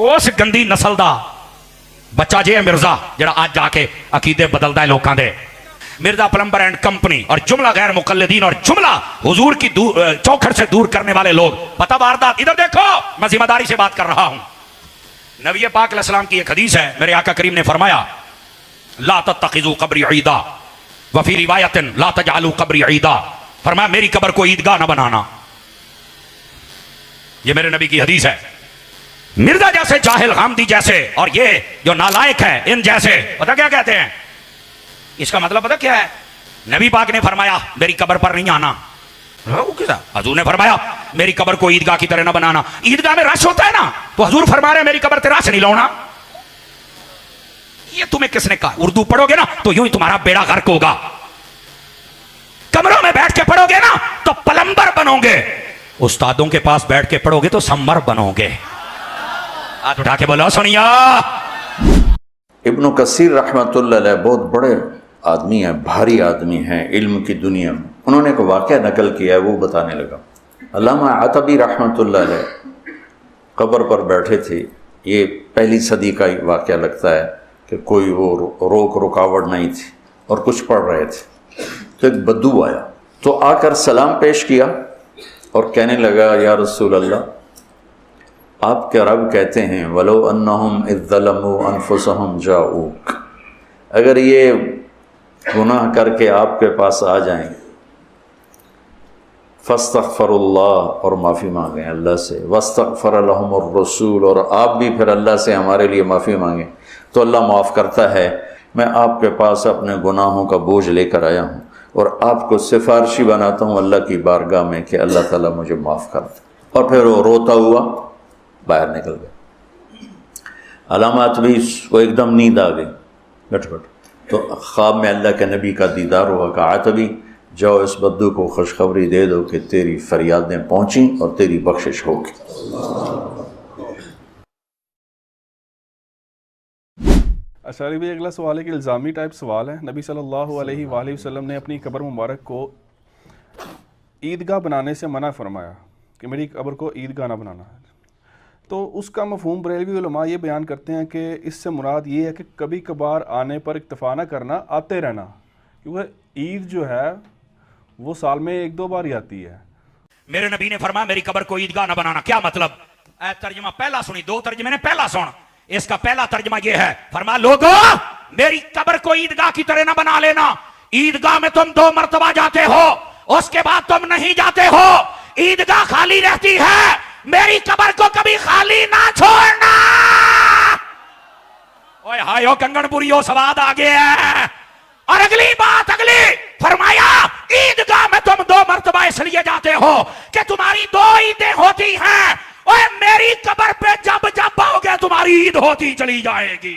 اس گندی نسل دا بچہ جے مرزا جڑا آج جا کے عقیدے بدلدا ہے لوکاں دے، مرزا پلمبر اینڈ کمپنی، اور جملہ غیر مقلدین اور جملہ حضور کی چوکھٹ سے دور کرنے والے لوگ. پتہ واردات، ادھر دیکھو میں ذمہ داری سے بات کر رہا ہوں. نبی پاک علیہ السلام کی ایک حدیث ہے، میرے آقا کریم نے فرمایا لا تتخذوا قبری عیدا وفی روایت لا تجعلوا قبری عیدا، فرمایا میری قبر کو عیدگاہ نہ بنانا. یہ میرے نبی کی حدیث ہے. مرزا جیسے، جاہل حامدی جیسے، اور یہ جو نالائق ہے ان جیسے، پتہ کیا کہتے ہیں؟ اس کا مطلب پتہ کیا ہے؟ نبی پاک نے فرمایا میری قبر پر نہیں آنا، حضور نے فرمایا میری قبر کو عیدگاہ کی طرح نہ بنانا. عیدگاہ میں رش ہوتا ہے نا، تو حضور فرما رہے ہیں میری قبر تے رش نہیں لاؤنا. یہ تمہیں کس نے کہا؟ اردو پڑھو گے نا تو یوں ہی تمہارا بیڑا غرق ہوگا. کمروں میں بیٹھ کے پڑھو گے نا تو پلمبر بنو گے، استادوں کے پاس بیٹھ کے پڑھو گے تو سمر بنو گے. ہاتھ اٹھا کے بولو سنیا. ابن کثیر رحمۃ اللہ علیہ بہت بڑے آدمی ہیں، بھاری آدمی ہیں علم کی دنیا میں. انہوں نے ایک واقعہ نقل کیا ہے، وہ بتانے لگا. علامہ عتبی رحمۃ اللہ علیہ قبر پر بیٹھے تھے. یہ پہلی صدی کا واقعہ لگتا ہے کہ کوئی وہ رکاوٹ نہیں تھی اور کچھ پڑھ رہے تھے تو ایک بدو آیا، تو آ کر سلام پیش کیا اور کہنے لگا یا رسول اللہ، آپ کے رب کہتے ہیں وَلَوْ أَنَّهُمْ إِذْ ظَلَمُوا أَنفُسَهُمْ جَاءُوكَ، اگر یہ گناہ کر کے آپ کے پاس آ جائیں فَاسْتَغْفَرُوا اللَّهَ، اور معافی مانگیں اللہ سے، وَاسْتَغْفَرَ لَهُمُ الرَّسُولُ، اور آپ بھی پھر اللہ سے ہمارے لیے معافی مانگیں تو اللہ معاف کرتا ہے. میں آپ کے پاس اپنے گناہوں کا بوجھ لے کر آیا ہوں اور آپ کو سفارشی بناتا ہوں اللہ کی بارگاہ میں کہ اللہ تعالیٰ مجھے معاف کر دے. اور پھر وہ روتا ہوا باہر نکل گئے. علامات بھی وہ ایک دم نیند آ گئی، بیٹھ تو خواب میں اللہ کے نبی کا دیدار ہوا. کہا عتبی جاؤ اس بدو کو خوشخبری دے دو کہ تیری فریادیں پہنچیں اور تیری بخشش ہوگی. اشاری بھی اگلا سوال ہے کہ الزامی ٹائپ سوال ہے. نبی صلی اللہ علیہ وآلہ وسلم نے اپنی قبر مبارک کو عیدگاہ بنانے سے منع فرمایا کہ میری قبر کو عیدگاہ نہ بنانا. تو اس کا مفہوم بریلوی علماء یہ بیان کرتے ہیں کہ اس سے مراد یہ ہے کہ کبھی کبھار آنے پر اکتفا نہ کرنا، آتے رہنا، کیونکہ عید جو ہے وہ سال میں ایک دو بار ہی آتی ہے. میرے نبی نے فرمایا میری قبر کو عیدگاہ نہ بنانا. کیا مطلب؟ اے ترجمہ پہلا سنی، دو ترجمے نے پہلا سن. اس کا پہلا ترجمہ یہ ہے، فرمایا لوگو میری قبر کو عیدگاہ کی طرح نہ بنا لینا. عیدگاہ میں تم 2 مرتبہ جاتے ہو، اس کے بعد تم نہیں جاتے ہو، عیدگاہ خالی رہتی ہے، میری قبر کو کبھی خالی نہ چھوڑنا. اوے ہائیو کنگن پوریو سواد آگے ہے. اور اگلی بات، اگلی فرمایا عیدگاہ میں تم 2 مرتبہ اس لیے جاتے ہو کہ تمہاری 2 عیدیں ہوتی ہیں. اوے میری قبر پہ جب جب آؤ گے تمہاری عید ہوتی چلی جائے گی.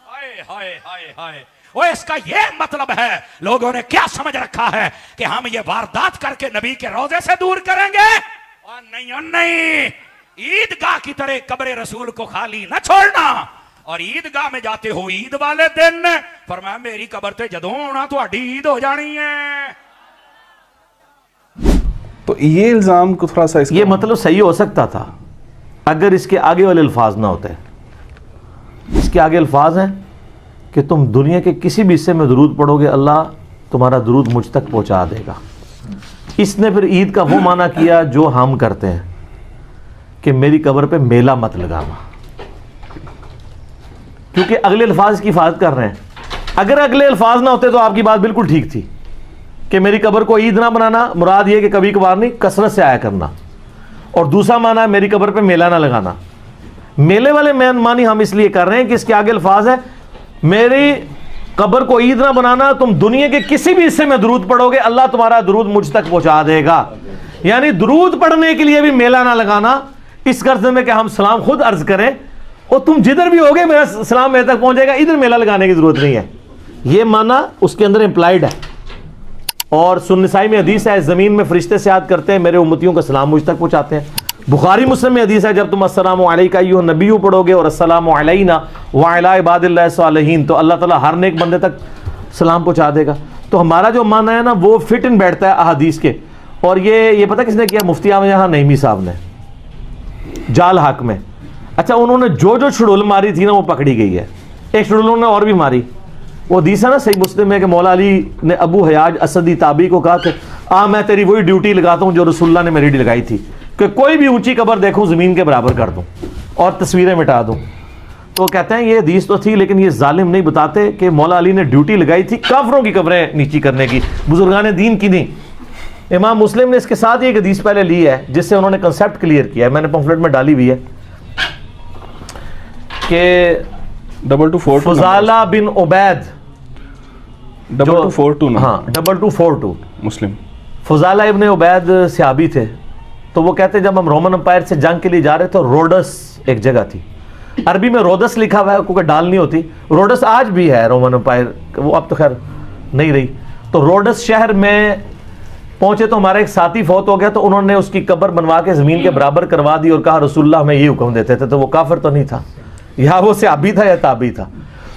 ہائے ہائے ہائے ہائے. اوے اس کا یہ مطلب ہے لوگوں نے کیا سمجھ رکھا ہے کہ ہم یہ واردات کر کے نبی کے روضے سے دور کریں گے. اور نہیں، عیدگاہ کی طرح قبر رسول کو خالی نہ چھوڑنا. اور عیدگاہ میں جاتے ہو عید والے دن، فرمایا میری قبر تے جدوں ہونا تو اڈی عید ہو جانی ہے. تو یہ الزام کو تھوڑا سا یہ مطلب صحیح ہو سکتا تھا اگر اس کے آگے والے الفاظ نہ ہوتے. اس کے آگے الفاظ ہیں کہ تم دنیا کے کسی بھی حصے میں درود پڑھو گے اللہ تمہارا درود مجھ تک پہنچا دے گا. اس نے پھر عید کا وہ معنی کیا جو ہم کرتے ہیں کہ میری قبر پہ میلہ مت لگانا، کیونکہ اگلے الفاظ کی حفاظت کر رہے ہیں. اگر اگلے الفاظ نہ ہوتے تو آپ کی بات بالکل ٹھیک تھی کہ میری قبر کو عید نہ بنانا، مراد یہ کہ کبھی کبھار نہیں، کثرت سے آیا کرنا. اور دوسرا معنی ہے میری قبر پہ میلہ نہ لگانا. میلے والے معنی ہم اس لیے کر رہے ہیں کہ اس کے آگے الفاظ ہے میری قبر کو عید نہ بنانا، تم دنیا کے کسی بھی حصے میں درود پڑھو گے اللہ تمہارا درود مجھ تک پہنچا دے گا. یعنی درود پڑھنے کے لیے بھی میلہ نہ لگانا اس غرض میں کہ ہم سلام خود عرض کریں اور تم جدھر بھی ہوگے میرا سلام میرے تک پہنچے گا، ادھر میلہ لگانے کی ضرورت نہیں ہے. یہ معنی اس کے اندر امپلائڈ ہے. اور سنن نسائی میں حدیث ہے زمین میں فرشتے سیاحت کرتے ہیں، میرے امتیوں کا سلام مجھ تک پہنچاتے ہیں. بخاری مسلم میں حدیث ہے جب تم السلام علیکہ ایھا النبی پڑھو گے اور السلام علینا وعلی عباد اللہ الصالحین تو اللہ تعالیٰ ہر نیک بندے تک سلام پہنچا دے گا. تو ہمارا جو معنی ہے نا وہ فٹ ان بیٹھتا ہے احادیث کے. اور یہ پتہ کس نے کیا؟ مفتی احمد یہاں نعیمی صاحب نے جال حق میں. اچھا انہوں نے جو جو چھڑول ماری تھی نا وہ پکڑی گئی ہے. ایک چھڑول انہوں نے اور بھی ماری. وہ حدیث ہے نا صحیح مسلم ہے کہ مولا علی نے ابو حیاج اسدی تابعی کو کہا کہ میں تیری وہی ڈیوٹی لگاتا ہوں جو رسول اللہ نے میری ڈیوٹی لگائی تھی کہ کوئی بھی اونچی قبر دیکھوں زمین کے برابر کر دوں اور تصویریں مٹا دوں. تو کہتے ہیں یہ حدیث تو تھی لیکن یہ ظالم نہیں بتاتے کہ مولا علی نے ڈیوٹی لگائی تھی کافروں کی قبریں نیچی کرنے کی, بزرگان دین کی نہیں. امام مسلم نے اس کے ساتھ ایک حدیث پہلے لی ہے جس سے انہوں نے کنسیپٹ کلیئر کیا ہے, میں نے پمفلٹ میں ڈالی ہوئی ہے کہ 2242 فضالہ بن عبید 2242 ہاں 2242 مسلم. فضالہ ابن عبید صحابی تھے. تو وہ کہتے ہیں جب ہم رومن امپائر سے جنگ کے لیے جا رہے تھے روڈس ایک جگہ تھی, عربی میں رودس لکھا ہوا ہے کیونکہ ڈال نہیں ہوتی. روڈس آج بھی ہے رومن امپائر, وہ اب تو خیر نہیں رہی. تو روڈس شہر میں پہنچے تو ہمارا ایک ساتھی فوت ہو گیا تو انہوں نے اس کی قبر بنوا کے زمین کے برابر کروا دی اور کہا رسول اللہ ہمیں یہ حکم دیتے تھے. تو وہ کافر تو نہیں تھا, یا وہ صحابی تھا یا تابعی تھا.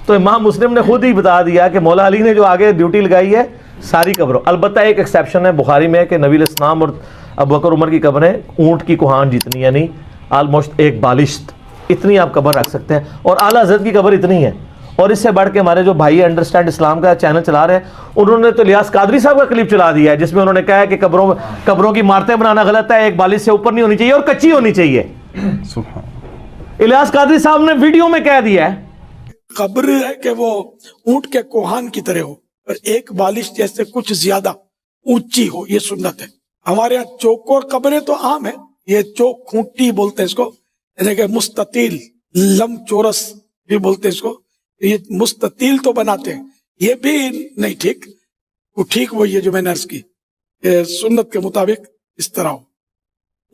تو امام مسلم نے خود ہی بتا دیا کہ مولا علی نے جو آگے ڈیوٹی لگائی ہے ساری قبروں. البتہ ایک ایکسیپشن ہے بخاری میں کہ نبی علیہ السلام اور ابو بکر عمر کی قبریں اونٹ کی کوہان جتنی, یعنی آلموسٹ ایک بالشت اتنی آپ قبر رکھ سکتے ہیں, اور اعلیٰ حضرت کی قبر اتنی ہے. اور اس سے بڑھ کے ہمارے جو بھائی انڈرسٹینڈ اسلام کا چینل چلا رہے ہیں انہوں نے تو الیاس قادری صاحب کا کلپ چلا دیا ہے جس میں انہوں نے کہا ہے کہ قبروں کی عمارتیں بنانا غلط ہے, ایک بالش سے اوپر نہیں ہونی چاہیے اور کچی ہونی چاہیے. الیاس قادری صاحب نے ویڈیو میں کہہ دیا ہے قبر ہے کہ وہ اونٹ کے کوہان کی طرح ہو اور ایک بالش جیسے کچھ زیادہ اونچی ہو, یہ سنت ہے. ہمارے یہاں چوکور قبریں تو عام ہے, یہ چوک کھونٹی بولتے ہیں اس کو, یعنی کہ مستطیل لم چورس بھی بولتے ہیں اس کو. یہ مستطیل تو بناتے ہیں, یہ بھی نہیں ٹھیک. وہ ٹھیک وہی ہے جو میں نے عرض کی, سنت کے مطابق اس طرح ہو.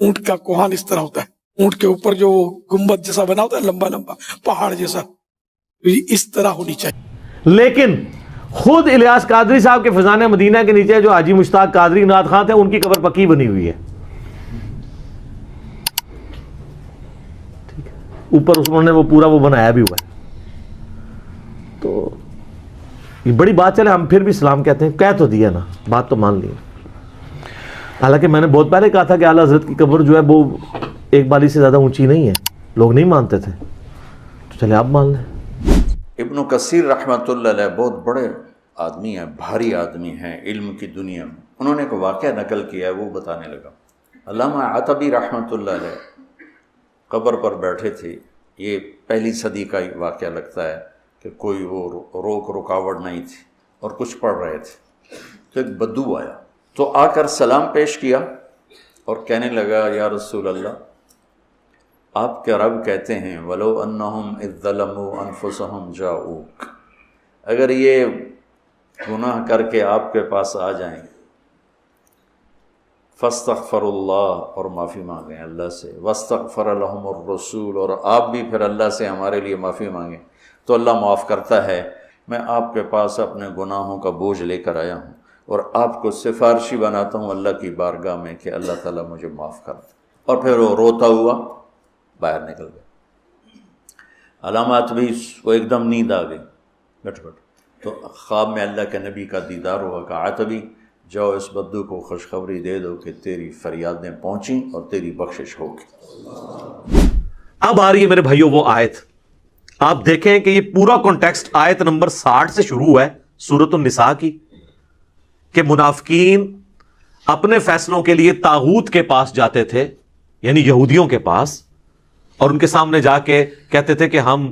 اونٹ کا کوہان اس طرح ہوتا ہے, اونٹ کے اوپر جو گنبد جیسا بنا ہوتا ہے لمبا لمبا پہاڑ جیسا, اس طرح ہونی چاہیے. لیکن خود الیاس قادری صاحب کے فیضان مدینہ کے نیچے جو حاجی مشتاق قادری نعت خواں تھے ان کی قبر پکی بنی ہوئی ہے. اوپر انہوں نے وہ پورا وہ بنایا بھی ہوا ہے. تو یہ بڑی بات چلے, ہم پھر بھی اسلام کہتے ہیں, کہہ تو دیا نا, بات تو مان لی. حالانکہ میں نے بہت پہلے کہا تھا کہ اعلیٰ حضرت کی قبر جو ہے وہ ایک بالی سے زیادہ اونچی نہیں ہے, لوگ نہیں مانتے تھے, تو چلے آپ مان لیں. ابن کثیر رحمۃ اللہ علیہ بہت بڑے آدمی ہیں, بھاری آدمی ہیں علم کی دنیا میں. انہوں نے ایک واقعہ نقل کیا ہے, وہ بتانے لگا. علامہ عتبی رحمۃ اللہ علیہ قبر پر بیٹھے تھے. یہ پہلی صدی کا واقعہ لگتا ہے کہ کوئی وہ رکاوٹ نہیں تھی اور کچھ پڑھ رہے تھے. تو ایک بدو آیا تو آ کر سلام پیش کیا اور کہنے لگا یا رسول اللہ, آپ کے رب کہتے ہیں وَلَوْ أَنَّهُمْ إِذْ ظَلَمُوا أَنفُسَهُمْ جَاءُوكَ, اگر یہ گناہ کر کے آپ کے پاس آ جائیں فَاسْتَغْفَرُوا اللَّهَ, اور معافی مانگیں اللہ سے, وَاسْتَغْفَرَ لَهُمُ الرَّسُولُ, اور آپ بھی پھر اللہ سے ہمارے لیے معافی مانگیں تو اللہ معاف کرتا ہے. میں آپ کے پاس اپنے گناہوں کا بوجھ لے کر آیا ہوں اور آپ کو سفارشی بناتا ہوں اللہ کی بارگاہ میں کہ اللہ تعالیٰ مجھے معاف کر دے. اور پھر وہ روتا ہوا باہر نکل گیا. علامات بھی وہ ایک دم نیند آ گئی, بیٹھ تو خواب میں اللہ کے نبی کا دیدار ہوا. کہا عتبی جاؤ اس بدو کو خوشخبری دے دو کہ تیری فریادیں پہنچیں اور تیری بخشش ہوگی. اب آ رہی ہے میرے بھائیوں وہ آیت, آپ دیکھیں کہ یہ پورا کانٹیکسٹ آیت نمبر 60 سے شروع ہوا ہے سورۃ النساء کی, کہ منافقین اپنے فیصلوں کے لیے طاغوت کے پاس جاتے تھے, یعنی یہودیوں کے پاس, اور ان کے سامنے جا کے کہتے تھے کہ ہم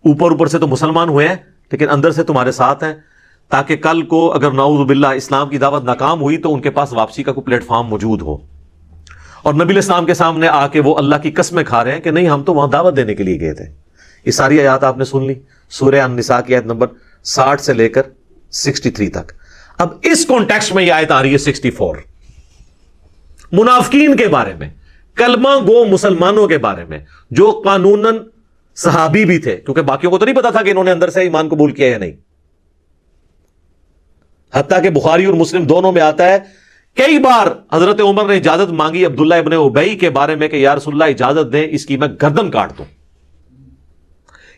اوپر سے تو مسلمان ہوئے ہیں لیکن اندر سے تمہارے ساتھ ہیں, تاکہ کل کو اگر نعوذ باللہ اسلام کی دعوت ناکام ہوئی تو ان کے پاس واپسی کا کوئی پلیٹ فارم موجود ہو. اور نبی علیہ السلام کے سامنے آ کے وہ اللہ کی قسمیں کھا رہے ہیں کہ نہیں ہم تو وہاں دعوت دینے کے لیے گئے تھے. یہ ساری آیات آپ نے سن لی, سورہ النساء کی آیت نمبر 60 سے لے کر 63 تک. اب اس کانٹیکسٹ میں یہ آیت آ رہی ہے 64, منافقین کے بارے میں, کلمہ گو مسلمانوں کے بارے میں جو قانوناً صحابی بھی تھے, کیونکہ باقیوں کو تو نہیں پتا تھا کہ انہوں نے اندر سے ایمان قبول کیا یا نہیں. حتیٰ کہ بخاری اور مسلم دونوں میں آتا ہے کئی بار حضرت عمر نے اجازت مانگی عبداللہ ابن ابی کے بارے میں کہ یا رسول اللہ اجازت دیں اس کی میں گردن کاٹ دوں.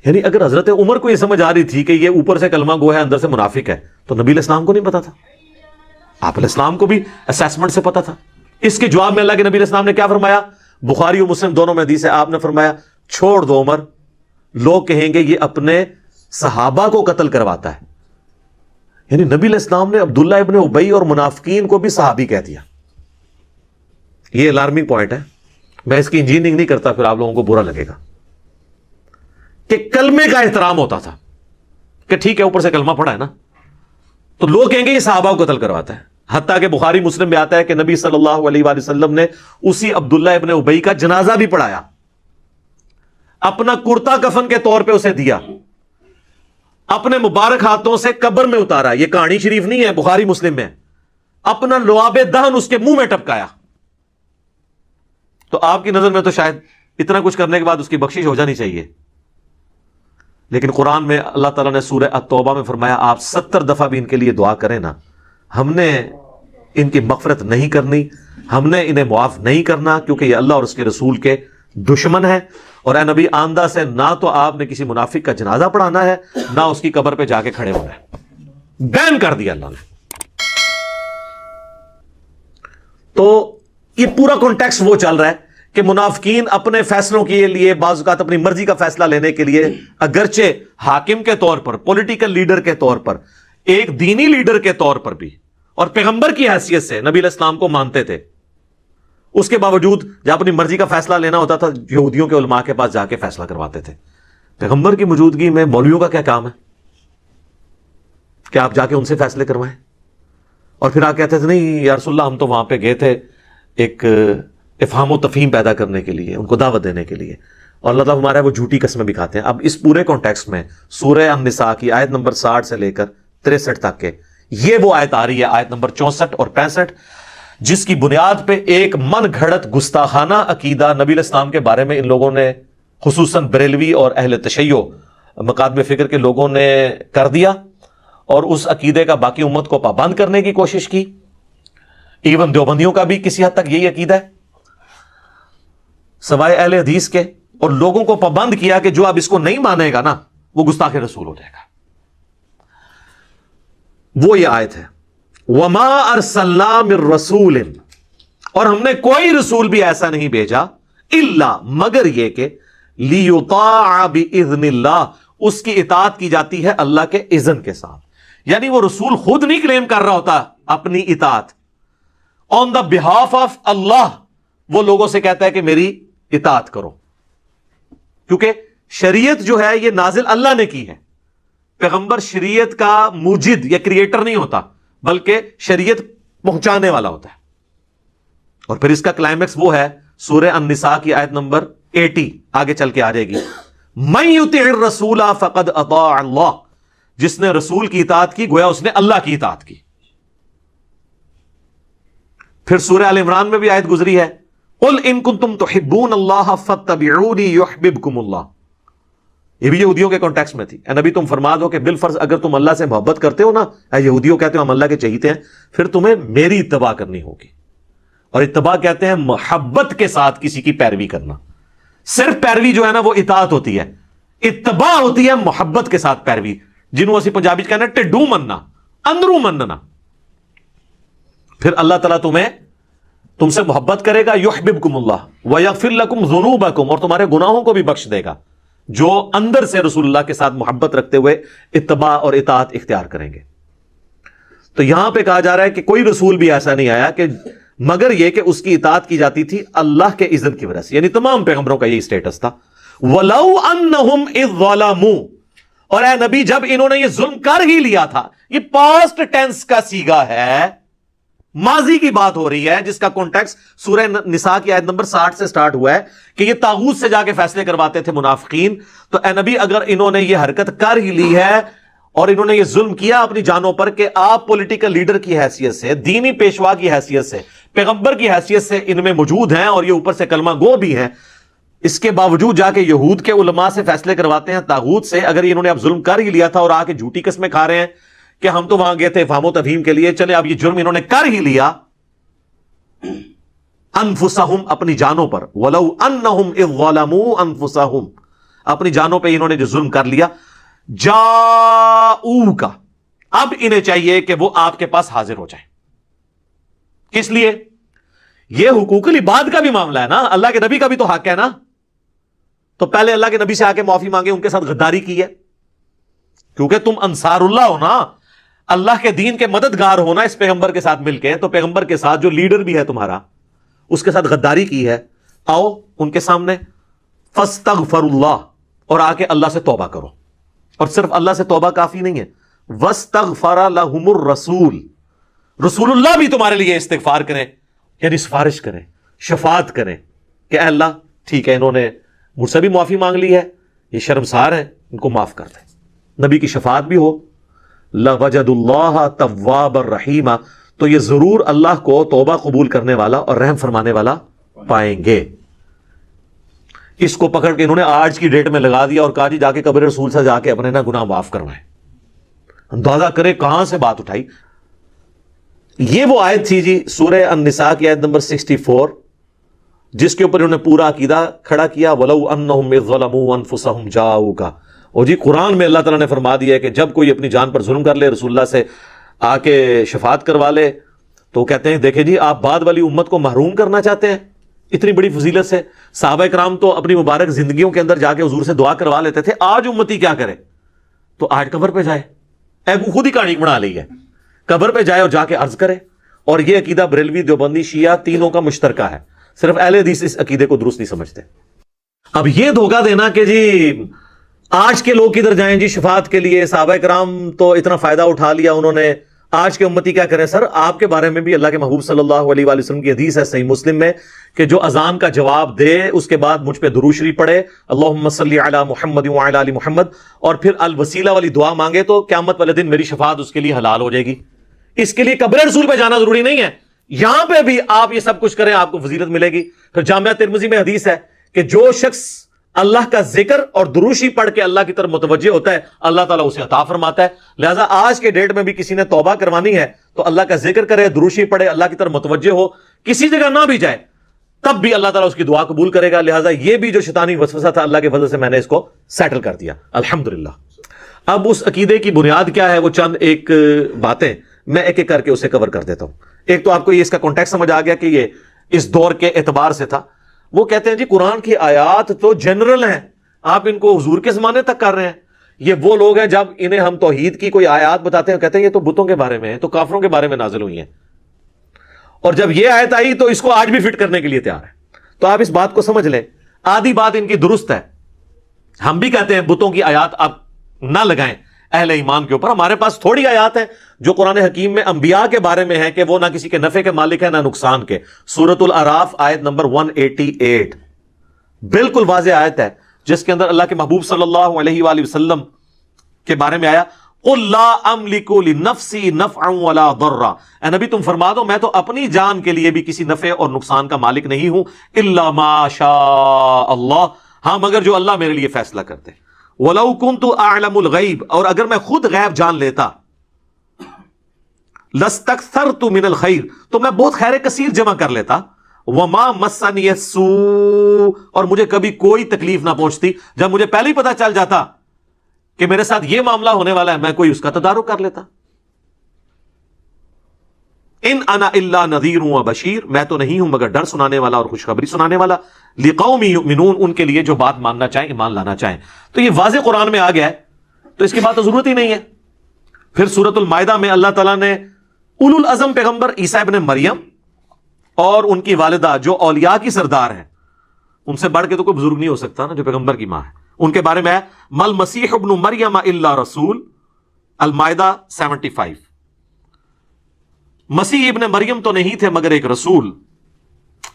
یعنی اگر حضرت عمر کو یہ سمجھ آ رہی تھی کہ یہ اوپر سے کلمہ گو ہے اندر سے منافق ہے, تو نبی علیہ السلام کو نہیں پتا تھا؟ آپ علیہ السلام کو بھی اسیسمنٹ سے پتا تھا. اس کے جواب میں اللہ کے نبی علیہ السلام نے کیا فرمایا؟ بخاری اور مسلم دونوں میں حدیث ہے, آپ نے فرمایا چھوڑ دو عمر، لوگ کہیں گے یہ اپنے صحابہ کو قتل کرواتا ہے. یعنی نبی علیہ السلام نے عبداللہ ابن ابی اور منافقین کو بھی صحابی کہہ دیا. یہ الارمنگ پوائنٹ ہے. میں اس کی انجینئرنگ نہیں کرتا، پھر آپ لوگوں کو برا لگے گا. کہ کلمے کا احترام ہوتا تھا کہ ٹھیک ہے اوپر سے کلمہ پڑھا ہے نا، تو لوگ کہیں گے یہ صحابہ کو قتل کرواتا ہے. حتیٰ کہ بخاری مسلم میں آتا ہے کہ نبی صلی اللہ علیہ وآلہ وسلم نے اسی عبداللہ ابن ابی کا جنازہ بھی پڑھایا، اپنا کرتا کفن کے طور پہ اسے دیا، اپنے مبارک ہاتھوں سے قبر میں اتارا. یہ کہانی شریف نہیں ہے، بخاری مسلم میں. اپنا لعاب دہن اس کے منہ میں ٹپکایا. تو آپ کی نظر میں تو شاید اتنا کچھ کرنے کے بعد اس کی بخشش ہو جانی چاہیے، لیکن قرآن میں اللہ تعالیٰ نے سورہ التوبہ میں فرمایا آپ 70 دفعہ بھی ان کے لیے دعا کریں نا، ہم نے ان کی مغفرت نہیں کرنی، ہم نے انہیں معاف نہیں کرنا، کیونکہ یہ اللہ اور اس کے رسول کے دشمن ہے. اور اے نبی آندہ سے نہ تو آپ نے کسی منافق کا جنازہ پڑھانا ہے، نہ اس کی قبر پہ جا کے کھڑے ہونا ہے. بین کر دیا اللہ نے. تو یہ پورا کانٹیکسٹ وہ چل رہا ہے کہ منافقین اپنے فیصلوں کے لیے بعض اوقات اپنی مرضی کا فیصلہ لینے کے لیے اگرچہ حاکم کے طور پر، پولیٹیکل لیڈر کے طور پر، ایک دینی لیڈر کے طور پر بھی اور پیغمبر کی حیثیت سے نبی علیہ السلام کو مانتے تھے، اس کے باوجود جب اپنی مرضی کا فیصلہ لینا ہوتا تھا یہودیوں کے علماء کے پاس جا کے فیصلہ کرواتے تھے. پیغمبر کی موجودگی میں مولویوں کا کیا کام ہے کہ آپ جا کے ان سے فیصلے کروائیں؟ اور پھر آپ کہتے تھے نہیں یا رسول اللہ ہم تو وہاں پہ گئے تھے ایک افہام و تفہیم پیدا کرنے کے لیے، ان کو دعوت دینے کے لیے. اور اللہ تعالیٰ ہمارا وہ جھوٹی قسمیں بھی کھاتے ہیں. اب اس پورے کانٹیکسٹ میں سورہ النساء کی آیت نمبر 60 سے لے کر 63 تک کے یہ وہ آیت آ رہی ہے، آیت نمبر 64 اور 65، جس کی بنیاد پہ ایک من گھڑت گستاخانہ عقیدہ نبی علیہ السلام کے بارے میں ان لوگوں نے، خصوصاً بریلوی اور اہل تشیع مقادم فکر کے لوگوں نے کر دیا، اور اس عقیدے کا باقی امت کو پابند کرنے کی کوشش کی. ایون دیوبندیوں کا بھی کسی حد تک یہی عقیدہ ہے سوائے اہل حدیث کے، اور لوگوں کو پابند کیا کہ جو اب اس کو نہیں مانے گا نا وہ گستاخ رسول ہو جائے گا. وہ یہ آیت ہے وما ارسلنا من رسول، اور ہم نے کوئی رسول بھی ایسا نہیں بھیجا الا مگر یہ کہ لیطاع باذن اللہ، اس کی اطاعت کی جاتی ہے اللہ کے اذن کے ساتھ. یعنی وہ رسول خود نہیں کلیم کر رہا ہوتا اپنی اطاعت، آن دا بہاف آف اللہ وہ لوگوں سے کہتا ہے کہ میری اطاعت کرو، کیونکہ شریعت جو ہے یہ نازل اللہ نے کی ہے. پیغمبر شریعت کا موجد یا کریٹر نہیں ہوتا، بلکہ شریعت پہنچانے والا ہوتا ہے. اور پھر اس کا کلائمیکس وہ ہے سورہ النساء کی آیت نمبر 80 آگے چل کے آ جائے گی. من یطع الرسول فقد اطاع اللہ، جس نے رسول کی اطاعت کی گویا اس نے اللہ کی اطاعت کی. پھر سورہ آل عمران میں بھی آیت گزری ہے قل ان کنتم تحبون اللہ فاتبعونی یحببکم اللہ. یہ بھی یہودیوں کے کانٹیکسٹ میں تھی. اے نبی تم فرما دو کہ بالفرض اگر تم اللہ سے محبت کرتے ہو نا، اے یہودیوں کہتے ہو ہم اللہ کے چہیتے ہیں، پھر تمہیں میری اتباع کرنی ہوگی. اور اتباع کہتے ہیں محبت کے ساتھ کسی کی پیروی کرنا. صرف پیروی جو ہے نا وہ اطاعت ہوتی ہے، اتباع ہوتی ہے محبت کے ساتھ پیروی، جنہوں اسی پنجابی کہنا ٹڈو مننا، اندروں مننا. پھر اللہ تعالیٰ تم سے محبت کرے گا، یحببکم اللہ ویغفر لکم ذنوبکم، اور تمہارے گناہوں کو بھی بخش دے گا جو اندر سے رسول اللہ کے ساتھ محبت رکھتے ہوئے اتباع اور اطاعت اختیار کریں گے. تو یہاں پہ کہا جا رہا ہے کہ کوئی رسول بھی ایسا نہیں آیا کہ مگر یہ کہ اس کی اطاعت کی جاتی تھی اللہ کے اذن کی وجہ سے. یعنی تمام پیغمبروں کا یہی سٹیٹس تھا. وَلَوْ أَنَّهُمْ إِذْ ظَلَمُوا، اور اے نبی جب انہوں نے یہ ظلم کر ہی لیا تھا، یہ پاسٹ ٹینس کا صیغہ ہے، ماضی کی بات ہو رہی ہے، جس کا کانٹیکسٹ سورہ نساء کی آیت نمبر 60 سے سٹارٹ ہوا ہے کہ یہ طاغوت سے جا کے فیصلے کرواتے تھے منافقین. تو اے نبی اگر انہوں نے یہ حرکت کر ہی لی ہے اور انہوں نے یہ ظلم کیا اپنی جانوں پر کہ آپ پولیٹیکل لیڈر کی حیثیت سے، دینی پیشوا کی حیثیت سے، پیغمبر کی حیثیت سے ان میں موجود ہیں اور یہ اوپر سے کلمہ گو بھی ہیں، اس کے باوجود جا کے یہود کے علماء سے فیصلے کرواتے ہیں طاغوت سے. اگر انہوں نے اب ظلم کر ہی لیا تھا اور آ کے جھوٹی قسمیں کھا رہے ہیں کہ ہم تو وہاں گئے تھے فہم و تفہیم کے لیے، چلے اب یہ جرم انہوں نے کر ہی لیا انفسہم، اپنی جانوں پر. ولو انہم اذ ظلموا انفسہم، اپنی جانوں پہ انہوں نے جو ظلم کر لیا. جاؤک، اب انہیں چاہیے کہ وہ آپ کے پاس حاضر ہو جائیں. کس لیے؟ یہ حقوق العباد کا بھی معاملہ ہے نا، اللہ کے نبی کا بھی تو حق ہے نا. تو پہلے اللہ کے نبی سے آ کے معافی مانگے، ان کے ساتھ غداری کی ہے، کیونکہ تم انصار اللہ ہو نا، اللہ کے دین کے مددگار ہونا اس پیغمبر کے ساتھ مل کے، تو پیغمبر کے ساتھ جو لیڈر بھی ہے تمہارا اس کے ساتھ غداری کی ہے، آؤ ان کے سامنے فاستغفر اللہ، اور آ کے اللہ سے توبہ کرو. اور صرف اللہ سے توبہ کافی نہیں ہے، واستغفر لهم الرسول، رسول اللہ بھی تمہارے لیے استغفار کریں، یعنی سفارش کریں، شفاعت کریں کہ اے اللہ ٹھیک ہے انہوں نے مجھ سے بھی معافی مانگ لی ہے، یہ شرمسار ہیں، ان کو معاف کر دیں. نبی کی شفاعت بھی ہو. لَوَجَدُ اللَّهَ تَوَّابًا رَحِيمًا، تو یہ ضرور اللہ کو توبہ قبول کرنے والا اور رحم فرمانے والا پائیں گے. اس کو پکڑ کے انہوں نے آج کی ڈیٹ میں لگا دیا اور کہا جی جا کے قبر رسول سے جا کے اپنے نا گناہ معاف کروائیں. اندازہ کرے کہاں سے بات اٹھائی. یہ وہ آیت تھی جی سورہ النساء کی آیت نمبر 64، جس کے اوپر انہوں نے پورا عقیدہ کھڑا کیا. وَلَوْ أَنَّهُمْ إِذْ ظَلَمُوا أَنفُسَهُمْ جَاءُوكَ، اور جی قرآن میں اللہ تعالیٰ نے فرما دیا ہے کہ جب کوئی اپنی جان پر ظلم کر لے، رسول اللہ سے آ کے شفاعت کروا لے، تو کہتے ہیں دیکھیں جی آپ بعد والی امت کو محروم کرنا چاہتے ہیں اتنی بڑی فضیلت سے. صحابہ کرام تو اپنی مبارک زندگیوں کے اندر جا کے حضور سے دعا کروا لیتے تھے، آج امتی کیا کرے؟ تو آج قبر پہ جائے، خود ہی کہانی بنا لی ہے، قبر پہ جائے اور جا کے عرض کرے. اور یہ عقیدہ بریلوی، دیوبندی، شیعہ تینوں کا مشترکہ ہے، صرف اہل حدیث اس عقیدے کو درست نہیں سمجھتے. اب یہ دھوکہ دینا کہ جی آج کے لوگ کدھر جائیں جی شفاعت کے لیے، صحابہ کرام تو اتنا فائدہ اٹھا لیا انہوں نے، آج کے امتی کیا کریں؟ سر آپ کے بارے میں بھی اللہ کے محبوب صلی اللہ علیہ وآلہ وسلم کی حدیث ہے صحیح مسلم میں کہ جو اذان کا جواب دے اس کے بعد مجھ پہ درود شریف پڑھے، اللہم صلی علی محمد وعلی آل محمد، اور پھر الوسیلہ والی دعا مانگے، تو قیامت والے دن میری شفاعت اس کے لیے حلال ہو جائے گی. اس کے لیے قبر رسول پہ جانا ضروری نہیں ہے، یہاں پہ بھی آپ یہ سب کچھ کریں آپ کو فضیلت ملے گی. پھر جامعہ ترمذی میں حدیث ہے کہ جو شخص اللہ کا ذکر اور دروشی پڑھ کے اللہ کی طرف متوجہ ہوتا ہے، اللہ تعالیٰ اسے عطا فرماتا ہے. لہٰذا آج کے ڈیٹ میں بھی کسی نے توبہ کروانی ہے تو اللہ کا ذکر کرے، دروشی پڑھے، اللہ کی طرف متوجہ ہو، کسی جگہ نہ بھی جائے تب بھی اللہ تعالیٰ اس کی دعا قبول کرے گا. لہٰذا یہ بھی جو شیطانی وسوسہ تھا اللہ کے فضل سے میں نے اس کو سیٹل کر دیا الحمدللہ. اب اس عقیدے کی بنیاد کیا ہے وہ چند ایک باتیں میں ایک ایک کر کے اسے کور کر دیتا ہوں. ایک تو آپ کو یہ اس کا کانٹیکسٹ سمجھ آ گیا کہ یہ اس دور کے اعتبار سے تھا. وہ کہتے ہیں جی قرآن کی آیات تو جنرل ہیں، آپ ان کو حضور کے زمانے تک کر رہے ہیں. یہ وہ لوگ ہیں جب انہیں ہم توحید کی کوئی آیات بتاتے ہیں کہتے ہیں یہ تو بتوں کے بارے میں ہے، تو کافروں کے بارے میں نازل ہوئی ہیں، اور جب یہ آیت آئی تو اس کو آج بھی فٹ کرنے کے لیے تیار ہے. تو آپ اس بات کو سمجھ لیں، آدھی بات ان کی درست ہے. ہم بھی کہتے ہیں بتوں کی آیات آپ نہ لگائیں اہل ایمان کے اوپر. ہمارے پاس تھوڑی آیات ہیں جو قرآن حکیم میں انبیاء کے بارے میں ہے کہ وہ نہ کسی کے نفع کے مالک ہے نہ نقصان کے. سورۃ الاعراف آیت نمبر 188 بالکل واضح آیت ہے جس کے اندر اللہ کے محبوب صلی اللہ علیہ وآلہ وسلم کے بارے میں آیا قُلْ لَا أَمْلِكُ لِنَفْسِي نَفْعًا وَلَا ضَرًّا، اے نبی تم فرما دو میں تو اپنی جان کے لیے بھی کسی نفع اور نقصان کا مالک نہیں ہوں، إِلَّا مَا شَاءَ اللَّهُ، ہاں مگر جو اللہ میرے لیے فیصلہ کرتے. وَلَوْ كُنْتُ أَعْلَمُ الْغَيْبَ، اور اگر میں خود غیب جان لیتا، لَاسْتَكْثَرْتُ مِنَ الْخَيْرِ، تو میں بہت خیر کثیر جمع کر لیتا. وَمَا مَسَّنِيَ السُّوءُ، اور مجھے کبھی کوئی تکلیف نہ پہنچتی. جب مجھے پہلے ہی پتا چل جاتا کہ میرے ساتھ یہ معاملہ ہونے والا ہے میں کوئی اس کا تدارک کر لیتا. ان انا الا نذیر و بشیر، میں تو نہیں ہوں مگر ڈر سنانے والا اور خوشخبری سنانے والا. لقوم یؤمنون، ان کے لیے جو بات ماننا چاہیں ایمان لانا چاہیں. تو یہ واضح قرآن میں آ گیا ہے تو اس کی بات تو ضرورت ہی نہیں ہے. پھر سورۃ المائدہ میں اللہ تعالیٰ نے اولو العزم پیغمبر عیسیٰ ابن مریم اور ان کی والدہ جو اولیاء کی سردار ہیں، ان سے بڑھ کے تو کوئی بزرگ نہیں ہو سکتا نا جو پیغمبر کی ماں ہے، ان کے بارے میں ہے مل مسیح ابن مریم الا رسول، المائدہ 75. مسیح ابن مریم تو نہیں تھے مگر ایک رسول،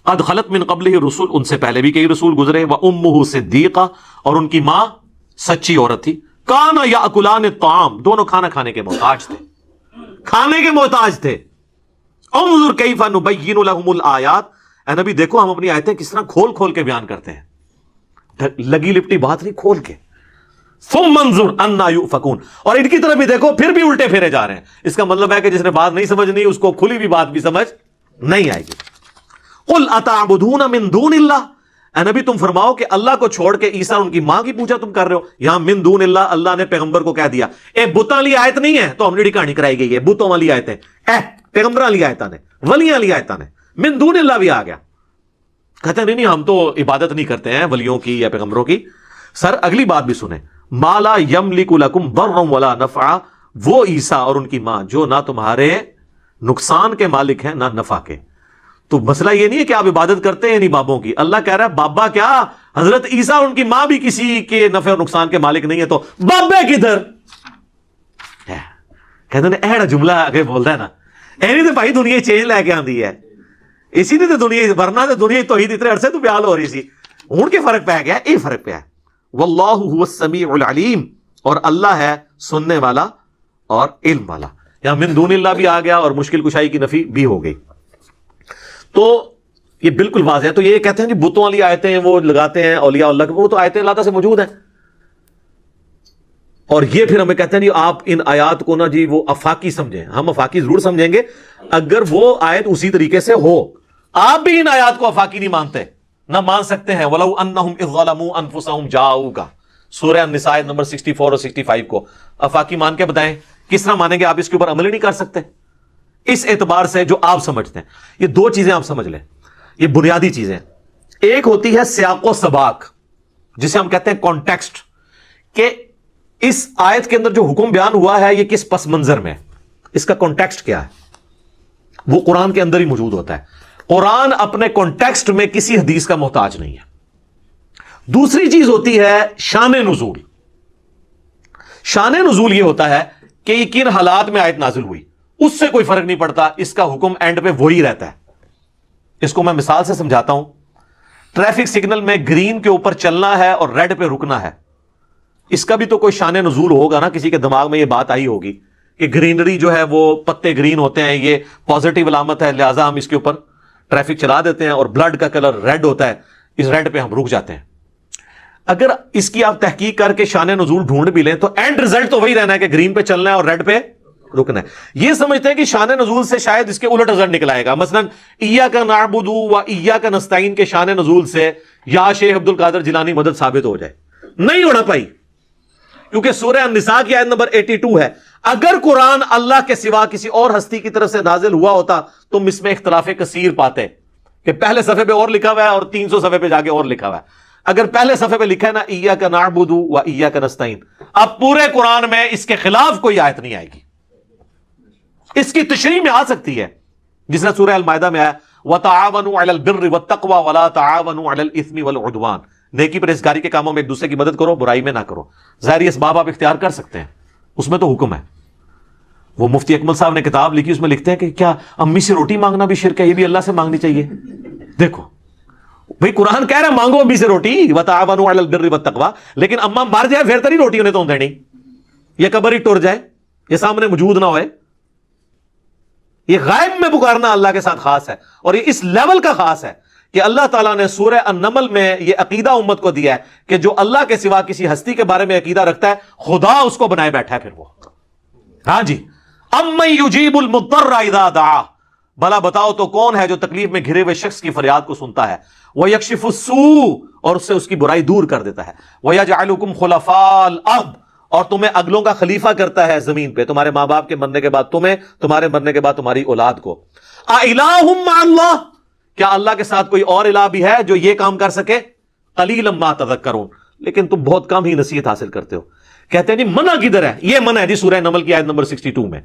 قد خلت من قبلہ رسول، ان سے پہلے بھی کئی رسول گزرے، وامہ صدیقہ، اور ان کی ماں سچی عورت تھی. کانا یاکلان الطعام، دونوں کھانا کھانے کے محتاج تھے، کھانے کے محتاج تھے. انظر کیف نبین لہم الآیات، اے نبی دیکھو ہم اپنی آیتیں کس طرح کھول کھول کے بیان کرتے ہیں، لگی لپٹی بات نہیں، کھول کے. ثم انظر انا یؤفکون، اور ان کی طرف بھی دیکھو پھر بھی الٹے پھیرے جا رہے ہیں. اس کا مطلب ہے کہ جس نے بات نہیں سمجھنی اس کو کھلی بھی بات بھی سمجھ نہیں آئے گی. قل اتعبدون من دون اللہ، اے نبی تم فرماؤ کہ اللہ کو چھوڑ کے عیسیٰ ان کی ماں کی پوجا تم کر رہے ہو. یہاں من دون اللہ، اللہ نے پیغمبر کو کہہ دیا اے بتاں والی آیت نہیں ہے تو ہم نے کہانی کرائی گئی ہے، بتوں والی آیتیں پیغمبراں والی آیتاں نے، ولیاں والی آیتاں نے، من دون اللہ بھی آ گیا. کہتے ہیں نہیں ہم تو عبادت نہیں کرتے ہیں ولیوں کی یا پیغمبروں کی، سر اگلی بات بھی سنیں، مالا یملک لکم ضرا ولا نفعا، وہ عیسیٰ اور ان کی ماں جو نہ تمہارے نقصان کے مالک ہیں نہ نفع کے. تو مسئلہ یہ نہیں ہے کہ آپ عبادت کرتے ہیں نہیں بابوں کی. اللہ کہہ رہا ہے بابا کیا، حضرت عیسیٰ اور ان کی ماں بھی کسی کے نفع اور نقصان کے مالک نہیں ہے، تو بابے کدھر؟ کہتے ہیں ایڑا جملہ آگے بولتا ہے نا، ایسے تو بھائی دنیا چینج لے کے آندی ہے، اسی نے تو دنیا، ورنہ تو دنیا توحید اتنے عرصے تو بیال ہو رہی سی، ہوں کے فرق پہ گیا، یہ فرق پہ ہے. واللہ هو السمیع العلیم، اور اللہ ہے سننے والا اور علم والا. یہاں من دون اللہ بھی آ گیا اور مشکل کشائی کی نفی بھی ہو گئی. تو یہ بالکل واضح ہے. تو یہ کہتے ہیں جی بتوں والی آیتیں وہ لگاتے ہیں اولیاء اللہ کے، وہ تو آیتیں اللہ تعالیٰ سے موجود ہیں. اور یہ پھر ہمیں کہتے ہیں جی آپ ان آیات کو نا جی وہ افاقی سمجھیں. ہم افاقی ضرور سمجھیں گے اگر وہ آیت اسی طریقے سے ہو. آپ بھی ان آیات کو افاقی نہیں مانتے، نہ مان سکتے ہیں. وَلَوْ أَنَّهُمْ إِذْ ظَلَمُوا أَنفُسَهُمْ جَاءُوكَ، سورہ النساء نمبر 64 اور 65 کو افاقی مان کے بتائیں کس طرح مانیں گے؟ آپ اس کے اوپر عمل ہی نہیں کر سکتے. اس اعتبار سے جو آپ سمجھتے ہیں، یہ دو چیزیں آپ سمجھ لیں، یہ بنیادی چیزیں. ایک ہوتی ہے سیاق و سباق، جسے ہم کہتے ہیں کانٹیکسٹ، کہ اس آیت کے اندر جو حکم بیان ہوا ہے یہ کس پس منظر میں، اس کا کانٹیکسٹ کیا ہے، وہ قرآن کے اندر ہی موجود ہوتا ہے. قرآن اپنے کانٹیکسٹ میں کسی حدیث کا محتاج نہیں ہے. دوسری چیز ہوتی ہے شان نزول. شان نزول یہ ہوتا ہے کہ یہ کن حالات میں آیت نازل ہوئی، اس سے کوئی فرق نہیں پڑتا، اس کا حکم اینڈ پہ وہی رہتا ہے. اس کو میں مثال سے سمجھاتا ہوں. ٹریفک سگنل میں گرین کے اوپر چلنا ہے اور ریڈ پہ رکنا ہے، اس کا بھی تو کوئی شان نزول ہوگا نا. کسی کے دماغ میں یہ بات آئی ہوگی کہ گرینری جو ہے وہ پتے گرین ہوتے ہیں، یہ پازیٹیو علامت ہے، لہٰذا ہم اس کے اوپر ٹریفک چلا دیتے ہیں، اور بلڈ کا کلر ریڈ ہوتا ہے، اس ریڈ پہ ہم رک جاتے ہیں. اگر اس کی آپ تحقیق کر کے شان نزول ڈھونڈ بھی لیں تو اینڈ رزلٹ تو وہی رہنا ہے کہ گرین پہ چلنا ہے اور ریڈ پہ رکنا ہے. یہ سمجھتے ہیں کہ شان نزول سے شاید اس کے الٹ رزلٹ نکل آئے گا. مثلا ایاک نعبد و ایاک نستعین کے شان نزول سے یا شیخ عبد القادر جیلانی مدد ثابت ہو جائے. نہیں ہونا پائی، کیونکہ سورہ النساء کی آیت نمبر 82 ہے. اگر قرآن اللہ کے سوا کسی اور ہستی کی طرف سے نازل ہوا ہوتا تم اس میں اختلاف کثیر پاتے کہ پہلے صفحے پہ اور لکھا ہوا ہے اور 300 صفحے پہ جا کے اور لکھا ہوا ہے. اگر پہلے صفحے پہ لکھا ہے نا ایاک نعبد و ایاک نستعین، اب پورے قرآن میں اس کے خلاف کوئی آیت نہیں آئے گی. اس کی تشریح میں آ سکتی ہے جس طرح سورہ المائدہ میں آیا وَتَعَاوَنُوا عَلَى الْبِرِّ وَالتَّقْوَى وَلَا تَعَاوَنُوا عَلَى الْإِثْمِ وَالْعُدْوَانِ. نیکی پرہیزگاری کے کاموں میں ایک دوسرے کی مدد کرو، برائی میں نہ کرو. ظاہری اسباب آپ اختیار کر سکتے ہیں، اس میں تو حکم ہے. وہ مفتی اکمل صاحب نے کتاب لکھی، اس میں لکھتے ہیں کہ کیا امی سے روٹی مانگنا بھی شرک ہے؟ یہ بھی اللہ سے مانگنی چاہیے. دیکھو بھئی قرآن کہہ رہا ہے مانگو امی سے روٹی، وَتَعَاوَنُوا عَلَى الْبِرِّ وَالتَّقْوَى، لیکن اماں مر جائے پھر تری روٹی انہیں تو دینی، یہ قبر ہی ٹر جائے، یہ سامنے موجود نہ ہوئے. یہ غائب میں پکارنا اللہ کے ساتھ خاص ہے، اور یہ اس لیول کا خاص ہے کہ اللہ تعالیٰ نے سورہ النمل میں یہ عقیدہ امت کو دیا ہے کہ جو اللہ کے سوا کسی ہستی کے بارے میں عقیدہ رکھتا ہے خدا اس کو بنائے بیٹھا ہے. پھر وہ ہاں جی امن یجیب المضطر اذا دعا، بھلا بتاؤ تو کون ہے جو تکلیف میں گھرے ہوئے شخص کی فریاد کو سنتا ہے. وَيَكْشِفُ السُّوءَ، اور اس سے اس کی برائی دور کر دیتا ہے. وَيَجْعَلُكُمْ خُلَفَاءَ الْأَرْضِ، اور تمہیں اگلوں کا خلیفہ کرتا ہے زمین پہ، تمہارے ماں باپ کے مرنے کے بعد تمہیں، تمہارے مرنے کے بعد تمہاری اولاد کو. أَإِلَٰهٌ مَّعَ اللَّهِ، کیا اللہ کے ساتھ کوئی اور الہ بھی ہے جو یہ کام کر سکے؟ قَلِيلًا مَّا تَذَكَّرُونَ، لیکن تم بہت کم ہی نصیحت حاصل کرتے ہو. کہتے ہیں جی منع کدھر ہے؟ یہ منع ہے جی سورہ نمل کی آیت نمبر 62 میں.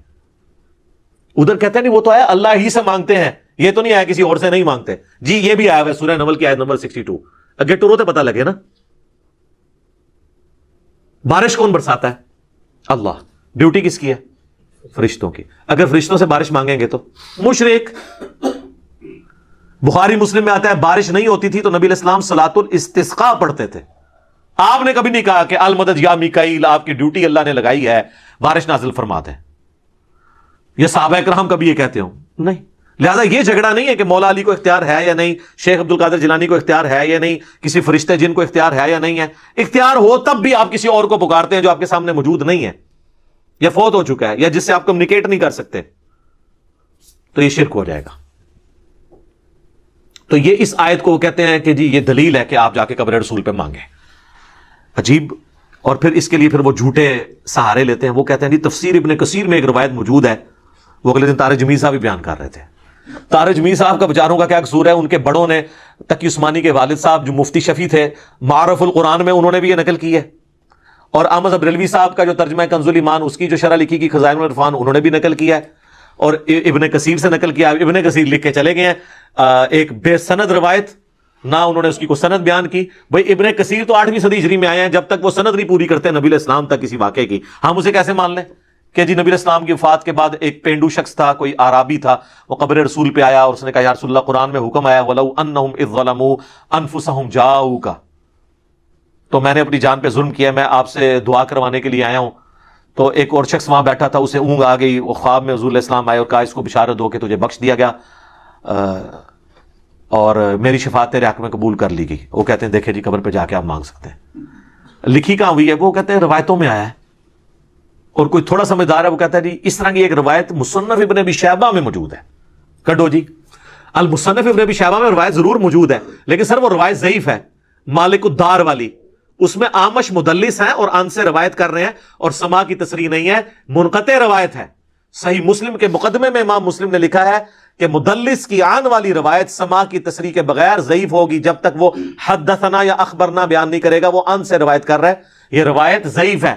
ادھر کہتے ہیں نہیں وہ تو ہے اللہ ہی سے مانگتے ہیں، یہ تو نہیں آیا کسی اور سے نہیں مانگتے. جی یہ بھی آیا ہوا ہے سورہ نمل کی آیت نمبر 62. اگے ٹورو تو پتہ لگے نا. بارش کون برساتا ہے؟ اللہ. ڈیوٹی کس کی ہے؟ فرشتوں کی. اگر فرشتوں سے بارش مانگیں گے تو مشرک. بخاری مسلم میں آتا ہے بارش نہیں ہوتی تھی تو نبی علیہ السلام صلاۃ الاستسقاء پڑھتے تھے. آپ نے کبھی نہیں کہا کہ المدد یا میکائیل، آپ کی ڈیوٹی اللہ نے لگائی ہے، بارش نازل فرماتے ہیں. یہ صحابہ کرام کبھی یہ کہتے ہوں نہیں. لہذا یہ جھگڑا نہیں ہے کہ مولا علی کو اختیار ہے یا نہیں، شیخ عبد القادر جیلانی کو اختیار ہے یا نہیں، کسی فرشتے جن کو اختیار ہے یا نہیں ہے. اختیار ہو تب بھی آپ کسی اور کو پکارتے ہیں جو آپ کے سامنے موجود نہیں ہے یا فوت ہو چکا ہے یا جس سے آپ کمیونیکیٹ نہیں کر سکتے، تو یہ شرک ہو جائے گا. تو یہ اس آیت کو وہ کہتے ہیں کہ جی یہ دلیل ہے کہ آپ جا کے قبر رسول پہ مانگیں. عجیب. اور پھر اس کے لیے پھر وہ جھوٹے سہارے لیتے ہیں. وہ کہتے ہیں جی تفسیر ابن کثیر میں ایک روایت موجود ہے، وہ اگلے دن طارق جمیل صاحب بھی بیان کر رہے تھے طارق میر صاحب کا بیچاروں کا کیا قصور ہے؟ ان کے بڑوں نے، تقی عثمانی کے والد صاحب جو مفتی شفیع تھے، معارف القرآن میں انہوں نے بھی یہ نقل کی ہے، اور احمد بریلوی صاحب کا جو ترجمہ کنز الایمان اس کی جو شرح لکھی کی خزائن العرفان انہوں نے بھی نقل کیا ہے، اور ابن کثیر سے نقل کیا. ابن کثیر لکھ کے چلے گئے ہیں ایک بے سند روایت، نہ انہوں نے اس کی کوئی سند بیان کی. بھائی ابن کثیر تو 8ویں صدی ہجری میں آئے ہیں، جب تک وہ سند نہیں پوری کرتے نبی علیہ السلام تک کسی واقعے کی، ہم اسے کیسے مان لیں کہ جی نبی علیہ السلام کی وفات کے بعد ایک پینڈو شخص تھا، کوئی عرابی تھا، وہ قبر رسول پہ آیا اور اس نے کہا یا رسول اللہ قرآن میں حکم آیا وَلَوْ أَنَّهُمْ إِذْ ظَلَمُوا أَنفُسَهُمْ جَاءُوكَ، تو میں نے اپنی جان پہ ظلم کیا، میں آپ سے دعا کروانے کے لیے آیا ہوں. تو ایک اور شخص وہاں بیٹھا تھا، اسے اونگ آ گئی، وہ خواب میں حضور علیہ السلام آئے اور کہا اس کو بشارت دو کہ تجھے بخش دیا گیا اور میری شفاعت تیرے حق میں قبول کر لی گئی. وہ کہتے ہیں دیکھیں جی قبر پہ جا کے آپ مانگ سکتے ہیں. لکھی کہاں ہوئی ہے؟ وہ کہتے ہیں روایتوں میں آیا ہے، اور کوئی تھوڑا سمجھدار ہے وہ کہتا ہے جی اس طرح کی ایک روایت مصنف ابن ابی شیبہ میں موجود ہے. کڈو جی، المصنف ابن ابی شیبہ میں روایت ضرور موجود ہے، لیکن سر وہ روایت ضعیف ہے، مالک الدار والی. اس میں آمش مدلس ہیں اور ان سے روایت کر رہے ہیں اور سما کی تصریح نہیں ہے، منقطع روایت ہے. صحیح مسلم کے مقدمے میں امام مسلم نے لکھا ہے کہ مدلس کی آن والی روایت سما کی تصریح کے بغیر ضعیف ہوگی جب تک وہ حدثنا یا اخبرنا بیان نہیں کرے گا، وہ ان سے روایت کر رہا ہے، یہ روایت ضعیف ہے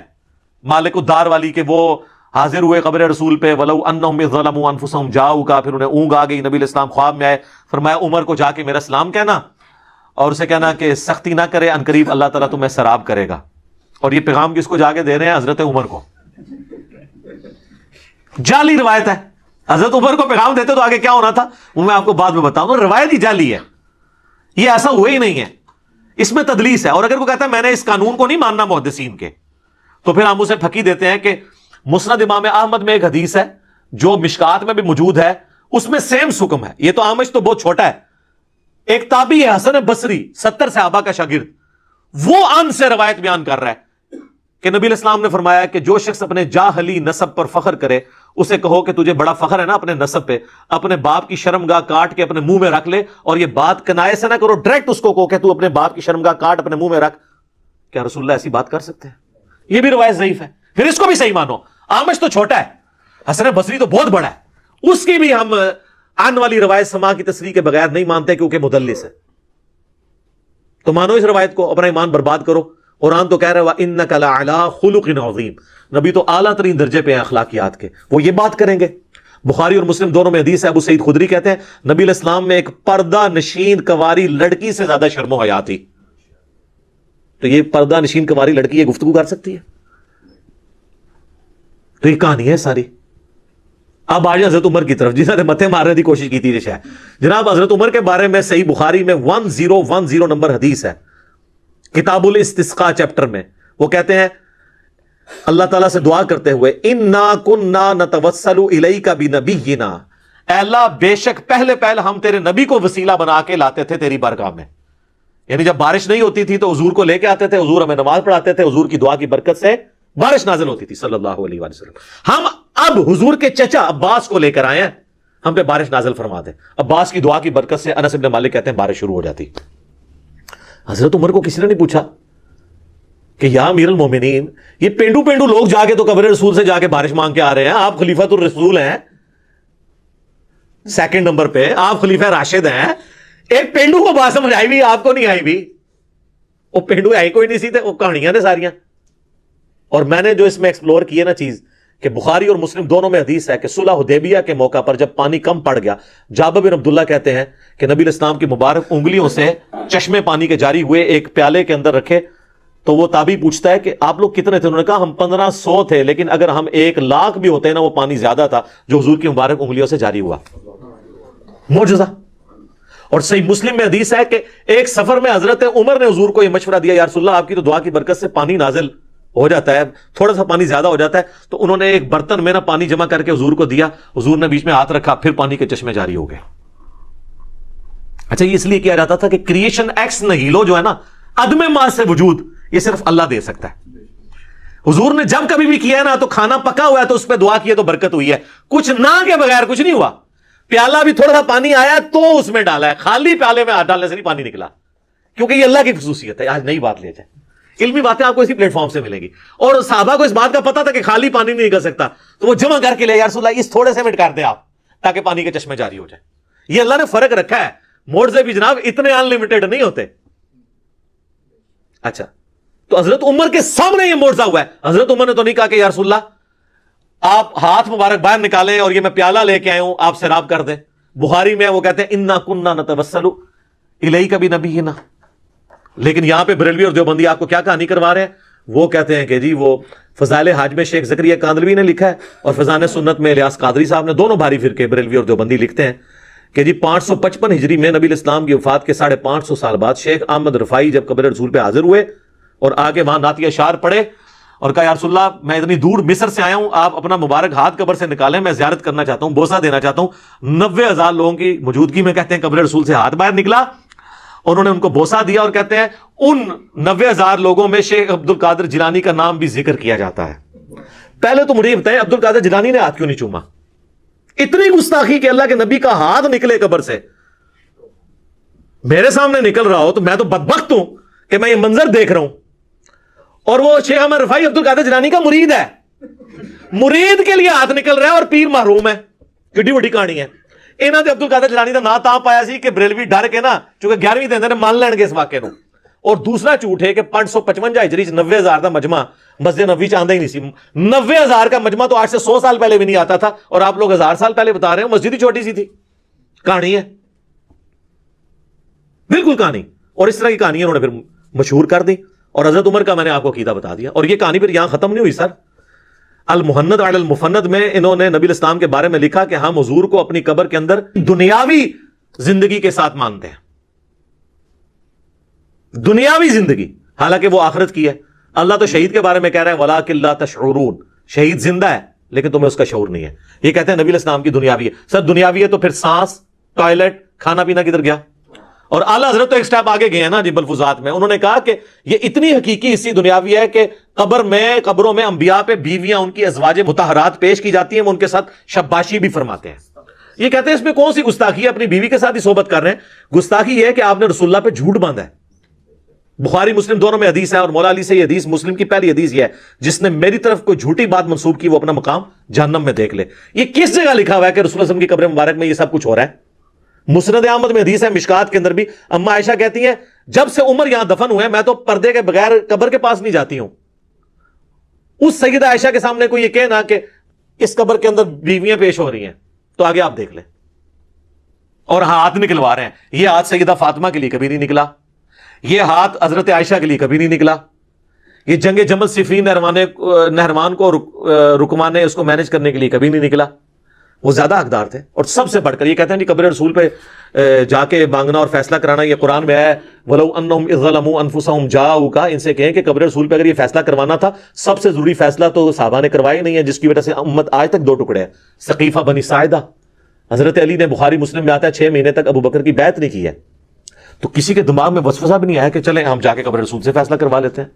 مالک الدار والی کہ وہ حاضر ہوئے قبر رسول پہ وَلَوْ أَنَّهُمْ إِذْ ظَلَمُوا أَنفُسَهُمْ جَاءُوكَ، پھر انہیں اونگ آ گئی، نبی علیہ السلام خواب میں آئے، فرمایا عمر کو جا کے میرا سلام کہنا اور اسے کہنا کہ سختی نہ کرے، عنقریب اللہ تعالیٰ تمہیں سراب کرے گا. اور یہ پیغام کس کو جا کے دے رہے ہیں؟ حضرت عمر کو. جعلی روایت ہے، حضرت عمر کو پیغام دیتے تو آگے کیا ہونا تھا وہ میں آپ کو بعد میں بتاؤں گا. روایت ہی جعلی ہے، یہ ایسا ہوا ہی نہیں ہے، اس میں تدلیس ہے. اور اگر وہ کہتا ہے میں نے اس قانون کو نہیں ماننا محدثین کے، تو پھر ہم اسے پھکی دیتے ہیں کہ مسند امام احمد میں ایک حدیث ہے جو مشکات میں بھی موجود ہے، اس میں سیم حکم ہے. یہ تو آمش تو بہت چھوٹا ہے، ایک تابعی ہے حسن بصری 70 صحابہ کا شاگرد، وہ ان سے روایت بیان کر رہا ہے کہ نبی علیہ السلام نے فرمایا کہ جو شخص اپنے جاہلی نسب پر فخر کرے اسے کہو کہ تجھے بڑا فخر ہے نا اپنے نسب پہ، اپنے باپ کی شرمگاہ کاٹ کے اپنے منہ میں رکھ لے، اور یہ بات کنائے سے نہ کرو، ڈائریکٹ اس کو کہو کہ تو اپنے باپ کی شرمگاہ کاٹ اپنے منہ میں رکھ. کیا رسول اللہ ایسی بات کر سکتے ہیں؟ یہ بھی روایت ضعیف ہے. پھر اس کو بھی صحیح مانو، آمش تو چھوٹا ہے، حسن بصری تو بہت بڑا ہے، اس کی بھی ہم آن والی روایت سما کی تصریح کے بغیر نہیں مانتے کیونکہ مدلس ہے. تو مانو اس روایت کو، اپنا ایمان برباد کرو. قرآن تو کہہ رہا ہے وَإِنَّكَ لَعَلَىٰ خُلُقٍ عَظِيمٍ، نبی تو اعلیٰ ترین درجے پہ ہیں اخلاقیات کے، وہ یہ بات کریں گے. بخاری اور مسلم دونوں میں حدیث ہے، ابو سعید خدری کہتے ہیں نبی علیہ السلام میں ایک پردہ نشین کنواری لڑکی سے زیادہ شرم و حیا تھی. تو یہ پردہ نشین کنواری لڑکی یہ گفتگو کر سکتی ہے؟ تو یہ کہانی ہے ساری. اب آج حضرت عمر کی طرف، جنہوں نے متھے مارنے کی کوشش کی تھی جناب، حضرت عمر کے بارے میں صحیح بخاری میں 1010 نمبر حدیث ہے، کتاب الاستسقاء چیپٹر میں. وہ کہتے ہیں اللہ تعالیٰ سے دعا کرتے ہوئے اِنَّا كُنَّا نَتَوَسَّلُ إِلَيْكَ بِنَبِيِّنَا، اے اللہ بے شک پہلے ہم تیرے نبی کو وسیلہ بنا کے لاتے تھے تیری بارگاہ میں. یعنی جب بارش نہیں ہوتی تھی تو حضور کو لے کے آتے تھے، حضور ہمیں نماز پڑھاتے تھے، حضور کی دعا کی برکت سے بارش نازل ہوتی تھی صلی اللہ علیہ وآلہ وسلم. ہم اب حضور کے چچا عباس کو لے کر آئے ہیں، ہم پہ بارش نازل فرما دیں. عباس کی دعا کی برکت سے انس بن مالک کہتے ہیں بارش شروع ہو جاتی. حضرت عمر کو کسی نے نہیں پوچھا کہ یا امیر المومنین، یہ پینڈو لوگ جا کے تو قبر رسول سے جا کے بارش مانگ کے آ رہے ہیں، آپ خلیفۃ الرسول ہیں، سیکنڈ نمبر پہ آپ خلیفہ راشد ہیں، ایک پینڈو کو بات سمجھ آئی بھی، آپ کو نہیں آئی بھی. وہ پینڈو آئی کوئی نہیں سی تھے، وہ کہانیاں نے ساریاں. اور میں نے جو اس میں ایکسپلور کی ہے نا چیز، کہ بخاری اور مسلم دونوں میں حدیث ہے کہ صلح حدیبیہ کے موقع پر جب پانی کم پڑ گیا، جابر بن عبداللہ کہتے ہیں کہ نبی علیہ السلام کی مبارک انگلیوں سے چشمے پانی کے جاری ہوئے، ایک پیالے کے اندر رکھے. تو وہ تابعی پوچھتا ہے کہ آپ لوگ کتنے تھے؟ انہوں نے کہا ہم 1500 تھے، لیکن اگر ہم 1,00,000 بھی ہوتے ہیں نا وہ پانی زیادہ تھا جو حضور کی مبارک انگلیوں سے جاری ہوا. معجزہ. اور صحیح مسلم میں حدیث ہے کہ ایک سفر میں حضرت عمر نے حضور کو یہ مشورہ دیا، یا رسول اللہ آپ کی تو دعا کی برکت سے پانی نازل ہو جاتا ہے، تھوڑا سا پانی زیادہ ہو جاتا ہے. تو انہوں نے ایک برتن میں نا پانی جمع کر کے حضور کو دیا، حضور نے بیچ میں ہاتھ رکھا، پھر پانی کے چشمے جاری ہو گئے. اچھا، یہ اس لیے کیا جاتا تھا کہ کریشن ایکس نہیلو جو ہے نا، عدم ما سے وجود، یہ صرف اللہ دے سکتا ہے. حضور نے جب کبھی بھی کیا ہے نا تو کھانا پکا ہوا ہے تو اس پہ دعا کی ہے تو برکت ہوئی ہے، کچھ نہ کے بغیر کچھ نہیں ہوا. پیالہ بھی تھوڑا سا پانی آیا تو اس میں ڈالا ہے، خالی پیالے میں ہاتھ ڈالنے سے نہیں پانی نکلا، کیونکہ یہ اللہ کی خصوصیت ہے. آج نئی بات لے جائے، علمی باتیں آپ کو اسی پلیٹ فارم سے ملیں گی. اور صحابہ کو اس بات کا پتا تھا کہ خالی پانی نہیں نکل سکتا، تو وہ جمع کر کے لے، یا رسول اللہ اس تھوڑے سے منٹ کر دیں آپ تاکہ پانی کے چشمے جاری ہو جائے. یہ اللہ نے فرق رکھا ہے. معجزے بھی جناب اتنے انلمیٹڈ نہیں ہوتے. اچھا تو حضرت عمر کے سامنے یہ معجزہ ہوا ہے. حضرت عمر نے تو نہیں کہا کہ یا رسول اللہ آپ ہاتھ مبارک باہر نکالیں اور یہ میں پیالہ لے کے آیا ہوں آپ سیراب کر دیں. بخاری میں وہ کہتے ہیں انا کننا نتوسل الیک بنبینا. لیکن یہاں پہ بریلوی اور دیوبندی آپ کو کیا کہانی کروا رہے ہیں؟ وہ کہتے ہیں کہ جی وہ فضائل حاج میں شیخ زکریا کاندلوی نے لکھا ہے اور فضائل سنت میں الیاس قادری صاحب نے، دونوں بھاری فرقے بریلوی اور دیوبندی لکھتے ہیں کہ جی 555 ہجری میں نبی الاسلام کی وفات کے 550 سال بعد شیخ احمد رفاعی جب قبر رسول پہ حاضر ہوئے اور آگے وہاں نعت اشعار پڑھے اور کہا یا رسول اللہ میں اتنی دور مصر سے آیا ہوں، آپ اپنا مبارک ہاتھ قبر سے نکالیں، میں زیارت کرنا چاہتا ہوں، بوسہ دینا چاہتا ہوں. 90,000 لوگوں کی موجودگی میں کہتے ہیں قبر رسول سے ہاتھ باہر نکلا، انہوں نے ان کو بوسہ دیا اور کہتے ہیں ان 90,000 لوگوں میں شیخ عبد القادر جیلانی کا نام بھی ذکر کیا جاتا ہے. پہلے تو مجھے بتائیں عبد القادر جیلانی نے ہاتھ کیوں نہیں چوما؟ اتنی گستاخی کہ اللہ کے نبی کا ہاتھ نکلے قبر سے میرے سامنے نکل رہا ہو تو میں تو بدبخت ہوں کہ میں یہ منظر دیکھ رہا ہوں. اور وہ شیخ احمد رفاعی عبد القادر جیلانی کا مرید ہے، مرید کے لیے ہاتھ نکل رہا ہے اور پیر محروم ہے. کڈی وڈی کہانی ہے. انہوں نے عبد القادر جیلانی کا نام تا پایا سی کہ بریلوی ڈر کے نا چونکہ 11ویں دن نے مان لین گے اس واقعے کو. اور دوسرا جھوٹ ہے کہ 555 ہجری 90,000 کا مجمع مسجد نبوی چ آندا ہی نہیں سی. 90,000 کا مجمع تو آج سے 100 سال پہلے بھی نہیں آتا تھا اور آپ لوگ 1000 سال پہلے بتا رہے ہیں مسجد ہی چھوٹی سی تھی. کہانی ہے بالکل کہانی. اور اس طرح کی کہانی انہوں نے پھر مشہور کر دی. اور حضرت عمر کا میں نے آپ کو عقیدہ بتا دیا. اور یہ کہانی پھر یہاں ختم نہیں ہوئی سر. المحند علی المفند میں انہوں نے نبی الاسلام کے بارے میں لکھا کہ ہم حضور کو اپنی قبر کے اندر دنیاوی زندگی کے ساتھ مانتے ہیں. دنیاوی زندگی، حالانکہ وہ آخرت کی ہے. اللہ تو شہید کے بارے میں کہہ رہا ہے وَلَٰكِن لَا تَشْعُرُونَ، شہید زندہ ہے لیکن تمہیں اس کا شعور نہیں ہے. یہ کہتے ہیں نبی الاسلام کی دنیاوی ہے. سر دنیاوی ہے تو پھر سانس، ٹوائلٹ، کھانا پینا کدھر گیا؟ اور اعلیٰ حضرت تو ایک سٹیپ آگے گئے ہیں نا جی ملفوظات میں. انہوں نے کہا کہ یہ اتنی حقیقی حصی دنیاوی ہے کہ قبروں میں انبیاء پہ بیویاں ان کی ازواج مطہرات پیش کی جاتی ہیں، وہ ان کے ساتھ شباشی بھی فرماتے ہیں. یہ کہتے ہیں اس میں کون سی گستاخی ہے؟ اپنی بیوی کے ساتھ ہی صحبت کر رہے ہیں. گستاخی یہ ہے کہ آپ نے رسول اللہ پہ جھوٹ باندھا ہے. بخاری مسلم دونوں میں حدیث ہے اور مولا علی سے یہ حدیث، مسلم کی پہلی حدیث یہ ہے جس نے میری طرف کوئی جھوٹی بات منسوب کی وہ اپنا مقام جہنم میں دیکھ لے. یہ کس جگہ لکھا ہوا ہے کہ رسول اللہ صلی اللہ علیہ وسلم کی قبر مبارک میں یہ سب کچھ ہو رہا ہے؟ مسند احمد میں حدیث ہے، مشکات کے اندر بھی اما عائشہ کہتی ہیں جب سے عمر یہاں دفن ہوئے میں تو پردے کے بغیر قبر کے پاس نہیں جاتی ہوں. اس سیدہ عائشہ کے سامنے کوئی یہ کہنا کہ اس قبر کے اندر بیویاں پیش ہو رہی ہیں تو آگے آپ دیکھ لیں. اور ہاتھ نکلوا رہے ہیں. یہ ہاتھ سیدہ فاطمہ کے لیے کبھی نہیں نکلا، یہ ہاتھ حضرت عائشہ کے لیے کبھی نہیں نکلا. یہ جنگ جمل صفین نہروان کو رکمان اس کو مینج کرنے کے لیے کبھی نہیں نکلا. وہ زیادہ حقدار تھے. اور سب سے بڑھ کر یہ کہتے ہیں کہ قبر رسول پہ جا کے مانگنا اور فیصلہ کرانا، یہ قرآن میں ہے وَلَوْ أَنَّهُمْ إِذْ ظَلَمُوا أَنفُسَهُمْ جَاءُوكَ. ان سے کہیں کہ قبر رسول پہ اگر یہ فیصلہ کروانا تھا، سب سے ضروری فیصلہ تو صحابہ نے کروایا نہیں ہے جس کی وجہ سے امت آج تک دو ٹکڑے ہیں. ثقیفہ بنی ساعدہ، حضرت علی نے بخاری مسلم میں آتا ہے 6 مہینے تک ابو بکر کی بیعت نہیں کی ہے. تو کسی کے دماغ میں وسوسہ بھی نہیں آیا کہ چلیں ہم جا کے قبر رسول سے فیصلہ کروا لیتے ہیں.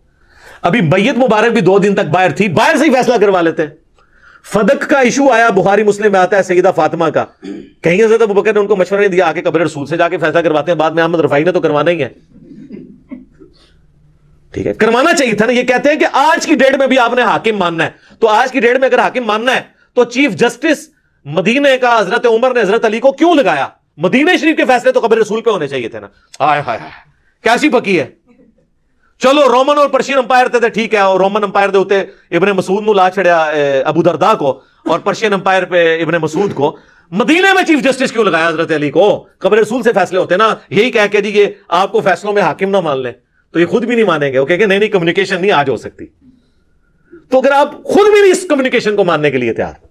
ابھی میت مبارک بھی 2 دن تک باہر تھی، باہر سے ہی فیصلہ کروا لیتے ہیں. فدق کا ایشو آیا، بخاری مسلم میں آتا ہے سیدہ فاطمہ کا. کہیں حضرت ابوبکر نے ان کو مشورہ نہیں دیا آ کے قبر رسول سے جا کے فیصلہ کرواتے ہیں. بعد میں احمد رفاعی نے تو کروانا ہی ہے. ٹھیک ہے، کروانا چاہیے تھا نا. یہ کہتے ہیں کہ آج کی ڈیٹ میں بھی آپ نے حاکم ماننا ہے، تو آج کی ڈیٹ میں اگر حاکم ماننا ہے تو چیف جسٹس مدینے کا حضرت عمر نے حضرت علی کو کیوں لگایا؟ مدینہ شریف کے فیصلے تو قبر رسول پہ ہونے چاہیے تھے نا. ہائے ہائے ہائے کیسی پکی ہے. چلو رومن اور پرشین امپائر تھے ٹھیک ہے، اور رومن امپائر دے ہوتے ابن مسعود نو لا چھڑیا ابو درداء کو، اور پرشین امپائر پہ ابن مسعود کو. مدینے میں چیف جسٹس کیوں لگایا حضرت علی کو؟ قبر رسول سے فیصلے ہوتے نا. یہی کہہ کے جی یہ آپ کو فیصلوں میں حاکم نہ مان لیں تو یہ خود بھی نہیں مانیں گے. وہ کہیں گے نہیں کمیونیکیشن نہیں آج ہو سکتی. تو اگر آپ خود بھی نہیں اس کمیونیکیشن کو ماننے کے لیے تیار،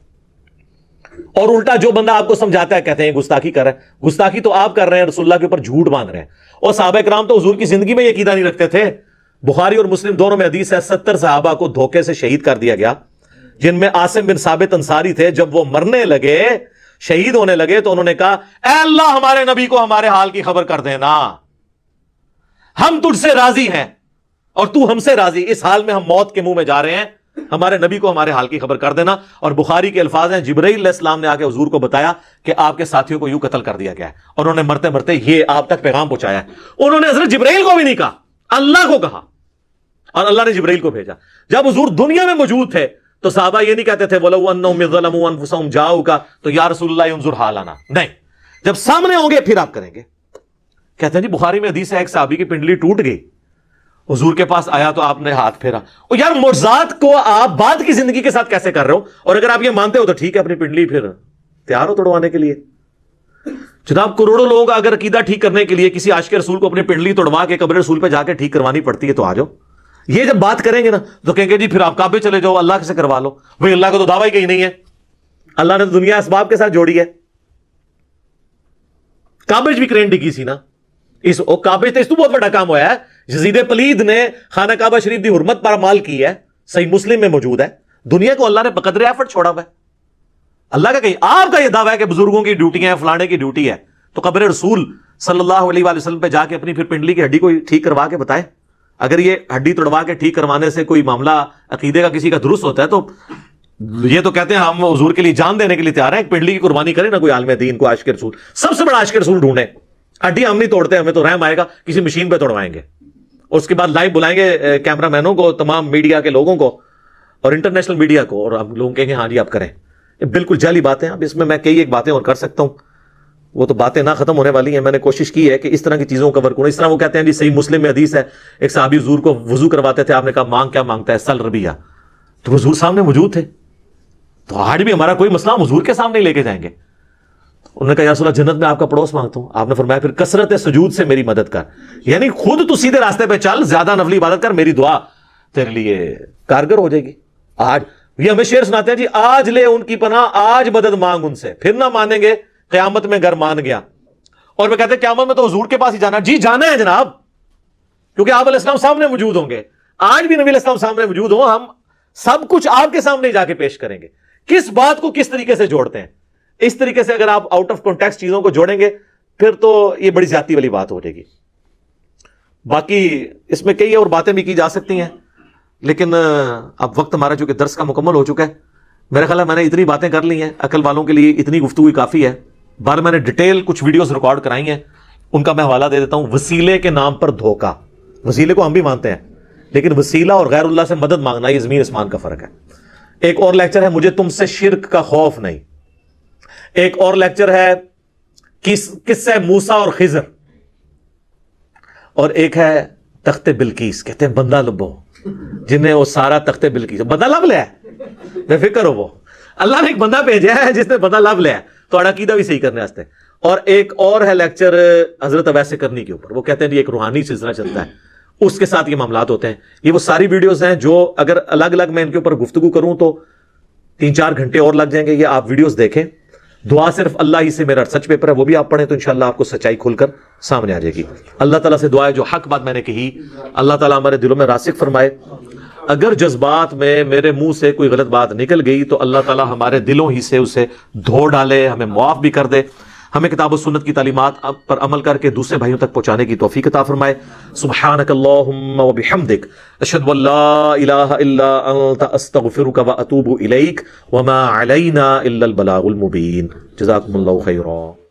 اور الٹا جو بندہ آپ کو سمجھاتا ہے کہتے ہیں گستاخی کر رہے ہیں. گستاخی تو آپ کر رہے ہیں، رسول اللہ کے اوپر جھوٹ باندھ رہے ہیں. اور صحابہ کرام تو حضور کی زندگی میں یہ عقیدہ نہیں رکھتے تھے. بخاری اور مسلم دونوں میں حدیث ہے 70 صحابہ کو دھوکے سے شہید کر دیا گیا، جن میں عاصم بن ثابت انصاری تھے. جب وہ مرنے لگے، شہید ہونے لگے، تو انہوں نے کہا اے اللہ ہمارے نبی کو ہمارے حال کی خبر کر دینا، ہم تجھ سے راضی ہیں اور تو ہم سے راضی، اس حال میں ہم موت کے منہ میں جا رہے ہیں، ہمارے نبی کو ہمارے حال کی خبر کر دینا. اور بخاری کے الفاظ ہیں جبرائیل علیہ السلام نے آ کے حضور کو بتایا کہ آپ کے ساتھیوں کو یوں قتل کر دیا گیا ہے، اور انہوں نے مرتے مرتے یہ آپ تک پیغام پہنچایا ہے. انہوں نے حضرت جبرائیل کو بھی نہیں کہا، اللہ کو کہا، اور اللہ نے جبرائیل کو بھیجا. جب حضور دنیا میں موجود تھے تو صحابہ یہ نہیں کہتے تھے وَلَوْ أَنَّهُمْ ظَلَمُوا أَنفُسَهُمْ جَاءُوكَ تو یا رسول اللہ انظر حالنا، نہیں. جب سامنے ہوں گے پھر آپ کریں گے. کہتے ہیں جی بخاری میں حدیث ہے ایک صحابی کی پنڈلی ٹوٹ گئی, حضور کے پاس آیا تو آپ نے ہاتھ پھیرا. اور یار معجزات کو آپ بعد کی زندگی کے ساتھ کیسے کر رہے ہو؟ اور اگر آپ یہ مانتے ہو تو ٹھیک ہے, اپنی پنڈلی پھر تیار ہو توڑوانے کے لیے. جناب کروڑوں لوگوں کا اگر عقیدہ ٹھیک کرنے کے لیے کسی عاشق رسول کو اپنی پنڈلی توڑوا کے قبر رسول پہ جا کے ٹھیک کروانی پڑتی ہے تو آ جاؤ. یہ جب بات کریں گے نا تو کہیں گے جی پھر آپ کعبے چلے جاؤ, اللہ سے کروا لو. بھئی اللہ کا تو دعویٰ ہی کہیں نہیں ہے, اللہ نے تو دنیا اسباب کے ساتھ جوڑی ہے. کعبے بھی کرین ڈگی سی نا, اس کعبے تے اس تو بہت بڑا کام ہوا ہے. یزید پلید نے خانہ کعبہ شریف دی حرمت پر مال کی ہے, صحیح مسلم میں موجود ہے. دنیا کو اللہ نے بقدر ایفرٹ چھوڑا ہوا ہے. اللہ کا کہیں آپ کا یہ دعویٰ ہے کہ بزرگوں کی ڈیوٹی ہے, فلانے کی ڈیوٹی ہے, تو قبر رسول صلی اللہ علیہ وآلہ وسلم پہ جا کے اپنی پھر پنڈلی کی ہڈی کو ٹھیک کروا کے بتائے. اگر یہ ہڈی توڑوا کے ٹھیک کروانے سے کوئی معاملہ عقیدے کا کسی کا درست ہوتا ہے تو یہ تو کہتے ہیں ہم حضور کے لیے جان دینے کے لیے تیار ہیں, ایک پنڈلی کی قربانی کرے نا کوئی عالم دین, کو عاشق رسول, سب سے بڑا عاشق رسول ڈھونڈے. ہڈی ہم نہیں توڑتے, ہمیں تو رحم آئے گا, کسی مشین پہ توڑوائیں گے, اس کے بعد لائیو بلائیں گے کیمرہ مینوں کو, تمام میڈیا کے لوگوں کو اور انٹرنیشنل میڈیا کو, اور ہم لوگ کہیں گے ہاں جی آپ کریں. یہ بالکل جعلی باتیں. اب اس میں کئی ایک باتیں اور کر سکتا ہوں, وہ تو باتیں نہ ختم ہونے والی ہیں. میں نے کوشش کی ہے کہ اس طرح کی چیزوں کو کور کروں. اس طرح وہ کہتے ہیں جی صحیح مسلم میں حدیث ہے ایک صحابی حضور کو وضو کرواتے تھے, آپ نے کہا مانگ کیا مانگتا ہے, سل ربیہ, تو حضور سامنے موجود تھے. تو آج بھی ہمارا کوئی مسئلہ ہم حضور کے سامنے لے کے جائیں گے. انہوں نے کہا یا رسول اللہ جنت میں آپ کا پڑوس مانگتا ہوں. آپ نے فرمایا پھر کثرت سجود سے میری مدد کر, یعنی خود تو سیدھے راستے پہ چل, زیادہ نفلی عبادت کر, میری دعا تیرے لیے کارگر ہو جائے گی. آج یہ ہمیں شعر سناتے ہیں جی آج لے ان کی پناہ, آج مدد مانگ ان سے, پھر نہ مانیں گے قیامت میں گھر مان گیا. اور وہ کہتے ہیں قیامت میں تو حضور کے پاس ہی جانا. جی جانا ہے جناب, کیونکہ آپ علیہ السلام سامنے موجود ہوں گے. آج بھی نبی علیہ السلام سامنے موجود ہوں, ہم سب کچھ آپ کے سامنے جا کے پیش کریں گے. کس بات کو کس طریقے سے جوڑتے ہیں, اس طریقے سے اگر آپ آؤٹ آف کانٹیکسٹ چیزوں کو جوڑیں گے پھر تو یہ بڑی زیادتی والی بات ہو جائے گی. باقی اس میں کئی اور باتیں بھی کی جا سکتی ہیں, لیکن اب وقت ہمارا چونکہ درس کا مکمل ہو چکا ہے, میرا خیال ہے میں نے اتنی باتیں کر لی ہیں, عقل والوں کے لیے اتنی گفتگو کافی ہے. بار میں نے ڈیٹیل کچھ ویڈیوز ریکارڈ کرائی ہیں, ان کا میں حوالہ دے دیتا ہوں. وسیلے کے نام پر دھوکہ, وسیلے کو ہم بھی مانتے ہیں لیکن وسیلہ اور غیر اللہ سے مدد مانگنا یہ زمین آسمان کا فرق ہے. ایک اور لیکچر ہے مجھے تم سے شرک کا خوف نہیں. ایک اور لیکچر ہے قصہ موسیٰ اور خضر. اور ایک ہے تخت بلقیس. کہتے ہیں بندہ لبو جنہیں وہ سارا تخت بلقیس بندہ لب لیا ہے, بے فکر ہو, وہ اللہ نے ایک بندہ بھیجا ہے جس نے بندہ لب لیا ہے تو عقیدہ بھی صحیح کرنے واسطے. اور ایک اور ہے لیکچر حضرت اویس کرنی کے اوپر. وہ کہتے ہیں یہ ایک روحانی سلسلہ چلتا ہے, اس کے ساتھ یہ معاملات ہوتے ہیں. یہ وہ ساری ویڈیوز ہیں جو اگر الگ الگ میں ان کے اوپر گفتگو کروں تو 3-4 گھنٹے اور لگ جائیں گے. یہ آپ ویڈیوز دیکھیں. دعا صرف اللہ ہی سے, میرا سچ پیپر ہے وہ بھی آپ پڑھیں تو انشاءاللہ آپ کو سچائی کھل کر سامنے آ جائے گی. اللہ تعالیٰ سے دعا ہے جو حق بات میں نے کہی اللہ تعالیٰ ہمارے دلوں میں راسخ فرمائے. اگر جذبات میں میرے منہ سے کوئی غلط بات نکل گئی تو اللہ تعالیٰ ہمارے دلوں ہی سے اسے دھو ڈالے, ہمیں معاف بھی کر دے, ہمیں کتاب و سنت کی تعلیمات پر عمل کر کے دوسرے بھائیوں تک پہنچانے کی توفیق عطا فرمائے. سبحانک اللہم و بحمدک اشہد ان لا الہ الا انت استغفرک و اتوب الیک وما علینا الا البلاغ المبین. جزاکم اللہ خیرا.